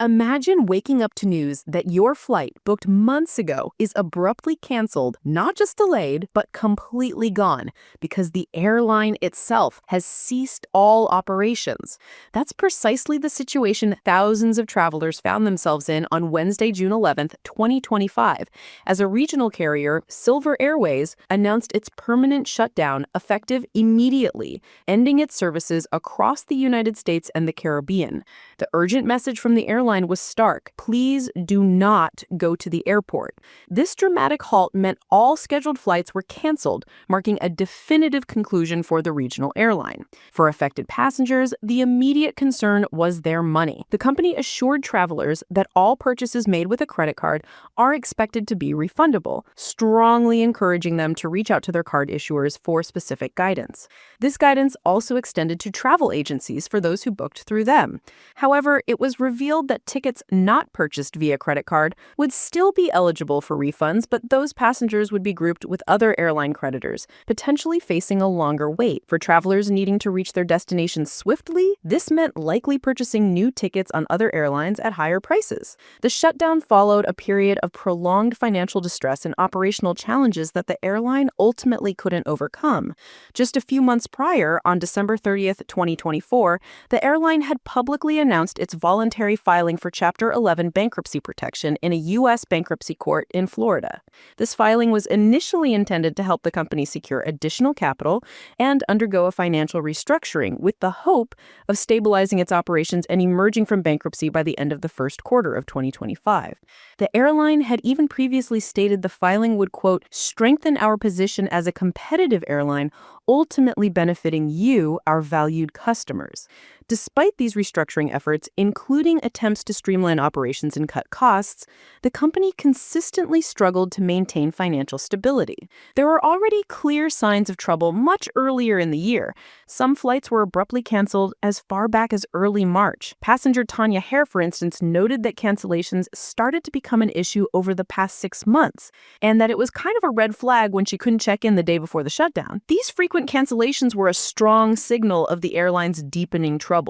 Imagine waking up to news that your flight booked months ago is abruptly canceled, not just delayed, but completely gone because the airline itself has ceased all operations. That's precisely the situation thousands of travelers found themselves in on Wednesday, June 11th, 2025, as a regional carrier, Silver Airways, announced its permanent shutdown effective immediately, ending its services across the United States and the Caribbean. The urgent message from the airline was stark. Please do not go to the airport. This dramatic halt meant all scheduled flights were canceled, marking a definitive conclusion for the regional airline. For affected passengers, the immediate concern was their money. The company assured travelers that all purchases made with a credit card are expected to be refundable, strongly encouraging them to reach out to their card issuers for specific guidance. This guidance also extended to travel agencies for those who booked through them. However, it was revealed that tickets not purchased via credit card would still be eligible for refunds, but those passengers would be grouped with other airline creditors, potentially facing a longer wait. For travelers needing to reach their destinations swiftly, this meant likely purchasing new tickets on other airlines at higher prices. The shutdown followed a period of prolonged financial distress and operational challenges that the airline ultimately couldn't overcome. Just a few months prior, on December 30th, 2024, the airline had publicly announced its voluntary filing for Chapter 11 bankruptcy protection in a U.S. bankruptcy court in Florida. This filing was initially intended to help the company secure additional capital and undergo a financial restructuring, with the hope of stabilizing its operations and emerging from bankruptcy by the end of the first quarter of 2025. The airline had even previously stated the filing would, quote, strengthen our position as a competitive airline, ultimately benefiting you, our valued customers. Despite these restructuring efforts, including attempts to streamline operations and cut costs, the company consistently struggled to maintain financial stability. There were already clear signs of trouble much earlier in the year. Some flights were abruptly canceled as far back as early March. Passenger Tanya Hare, for instance, noted that cancellations started to become an issue over the past 6 months, and that it was kind of a red flag when she couldn't check in the day before the shutdown. These frequent cancellations were a strong signal of the airline's deepening troubles.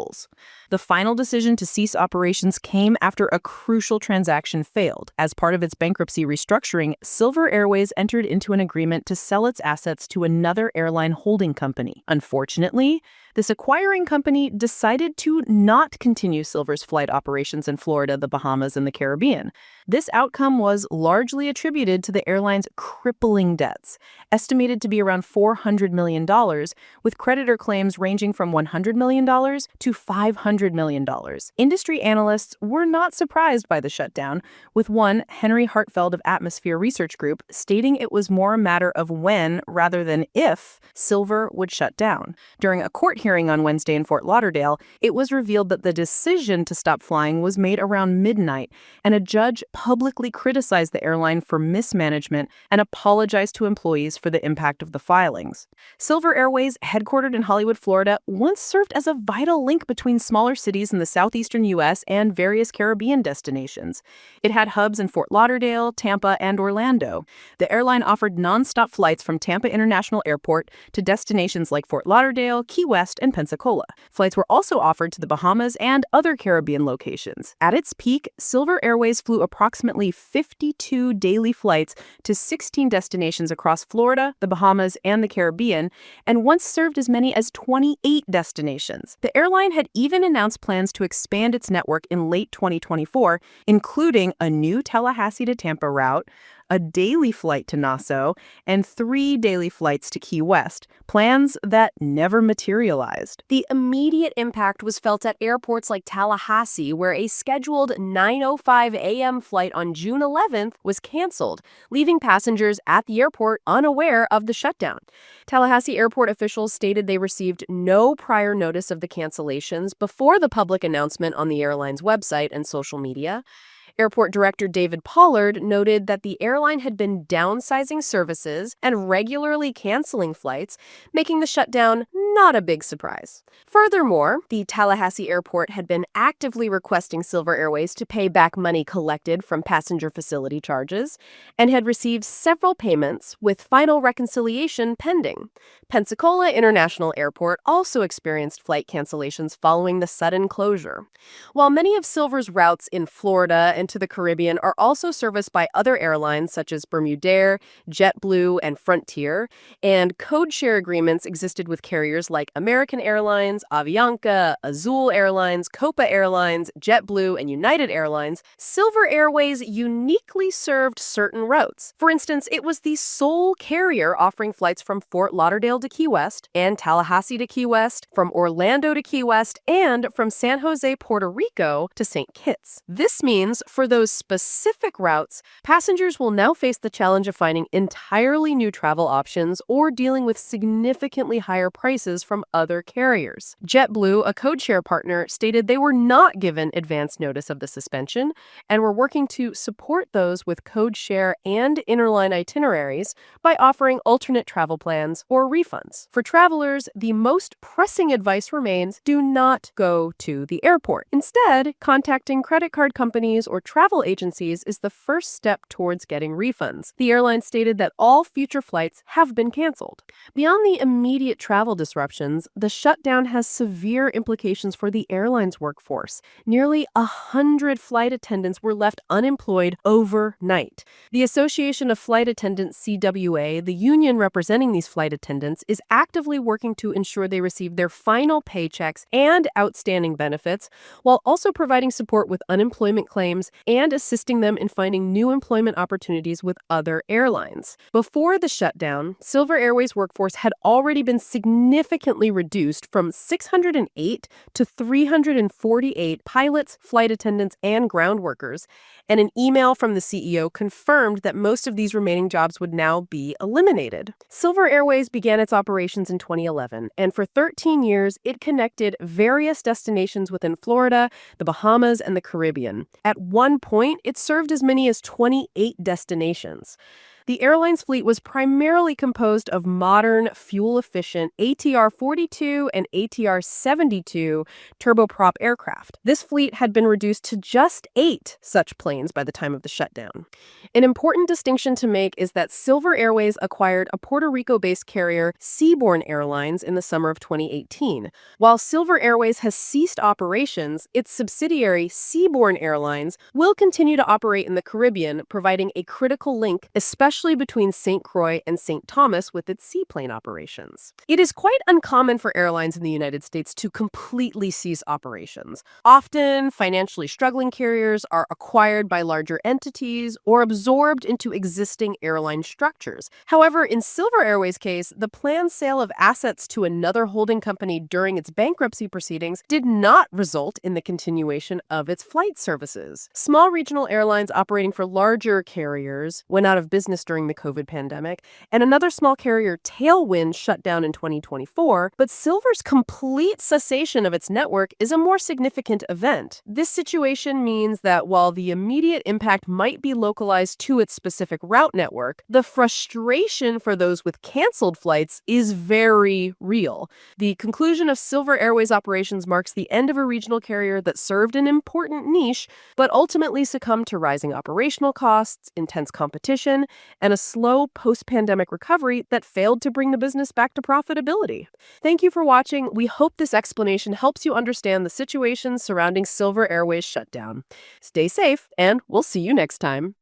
The final decision to cease operations came after a crucial transaction failed. As part of its bankruptcy restructuring, Silver Airways entered into an agreement to sell its assets to another airline holding company. Unfortunately, this acquiring company decided to not continue Silver's flight operations in Florida, the Bahamas, and the Caribbean. This outcome was largely attributed to the airline's crippling debts, estimated to be around $400 million, with creditor claims ranging from $100 million to $500 million. Industry analysts were not surprised by the shutdown, with one, Henry Hartfeld of Atmosphere Research Group, stating it was more a matter of when rather than if Silver would shut down. During a court hearing on Wednesday in Fort Lauderdale, it was revealed that the decision to stop flying was made around midnight, and a judge publicly criticized the airline for mismanagement and apologized to employees for the impact of the filings. Silver Airways, headquartered in Hollywood, Florida, once served as a vital link between smaller cities in the southeastern U.S. and various Caribbean destinations. It had hubs in Fort Lauderdale, Tampa, and Orlando. The airline offered nonstop flights from Tampa International Airport to destinations like Fort Lauderdale, Key West, and Pensacola. Flights were also offered to the Bahamas and other Caribbean locations. At its peak, Silver Airways flew approximately 52 daily flights to 16 destinations across Florida, the Bahamas, and the Caribbean, and once served as many as 28 destinations. The airline had even announced plans to expand its network in late 2024, including a new Tallahassee to Tampa route, a daily flight to Nassau, and 3 daily flights to Key West, plans that never materialized. The immediate impact was felt at airports like Tallahassee, where a scheduled 9:05 a.m. flight on June 11th was canceled, leaving passengers at the airport unaware of the shutdown. Tallahassee airport officials stated they received no prior notice of the cancellations before the public announcement on the airline's website and social media. Airport Director David Pollard noted that the airline had been downsizing services and regularly canceling flights, making the shutdown not a big surprise. Furthermore, the Tallahassee airport had been actively requesting Silver Airways to pay back money collected from passenger facility charges and had received several payments, with final reconciliation pending. Pensacola International Airport also experienced flight cancellations following the sudden closure. While many of Silver's routes in Florida and to the Caribbean are also serviced by other airlines such as Bermudair, JetBlue, and Frontier, and code share agreements existed with carriers like American Airlines, Avianca, Azul Airlines, Copa Airlines, JetBlue, and United Airlines, Silver Airways uniquely served certain routes. For instance, it was the sole carrier offering flights from Fort Lauderdale to Key West and Tallahassee to Key West, from Orlando to Key West, and from San Jose, Puerto Rico to St. Kitts. This means for those specific routes, passengers will now face the challenge of finding entirely new travel options or dealing with significantly higher prices from other carriers. JetBlue, a codeshare partner, stated they were not given advance notice of the suspension and were working to support those with codeshare and interline itineraries by offering alternate travel plans or refunds. For travelers, the most pressing advice remains: do not go to the airport. Instead, contacting credit card companies or travel agencies is the first step towards getting refunds. The airline stated that all future flights have been canceled. Beyond the immediate travel disruptions, the shutdown has severe implications for the airline's workforce. Nearly 100 flight attendants were left unemployed overnight. The Association of Flight Attendants, CWA, the union representing these flight attendants, is actively working to ensure they receive their final paychecks and outstanding benefits, while also providing support with unemployment claims and assisting them in finding new employment opportunities with other airlines. Before the shutdown, Silver Airways' workforce had already been significantly reduced from 608 to 348 pilots, flight attendants, and ground workers, and an email from the CEO confirmed that most of these remaining jobs would now be eliminated. Silver Airways began its operations in 2011, and for 13 years, it connected various destinations within Florida, the Bahamas, and the Caribbean. At one point, it served as many as 28 destinations. The airline's fleet was primarily composed of modern, fuel-efficient ATR-42 and ATR-72 turboprop aircraft. This fleet had been reduced to just 8 such planes by the time of the shutdown. An important distinction to make is that Silver Airways acquired a Puerto Rico-based carrier, Seaborne Airlines, in the summer of 2018. While Silver Airways has ceased operations, its subsidiary, Seaborne Airlines, will continue to operate in the Caribbean, providing a critical link, especially between St. Croix and St. Thomas with its seaplane operations. It is quite uncommon for airlines in the United States to completely cease operations. Often, financially struggling carriers are acquired by larger entities or absorbed into existing airline structures. However, in Silver Airways' case, the planned sale of assets to another holding company during its bankruptcy proceedings did not result in the continuation of its flight services. Small regional airlines operating for larger carriers went out of business during the COVID pandemic, and another small carrier, Tailwind, shut down in 2024, but Silver's complete cessation of its network is a more significant event. This situation means that while the immediate impact might be localized to its specific route network, the frustration for those with canceled flights is very real. The conclusion of Silver Airways operations marks the end of a regional carrier that served an important niche, but ultimately succumbed to rising operational costs, intense competition, and a slow post-pandemic recovery that failed to bring the business back to profitability. Thank you for watching. We hope this explanation helps you understand the situation surrounding Silver Airways shutdown. Stay safe, and we'll see you next time.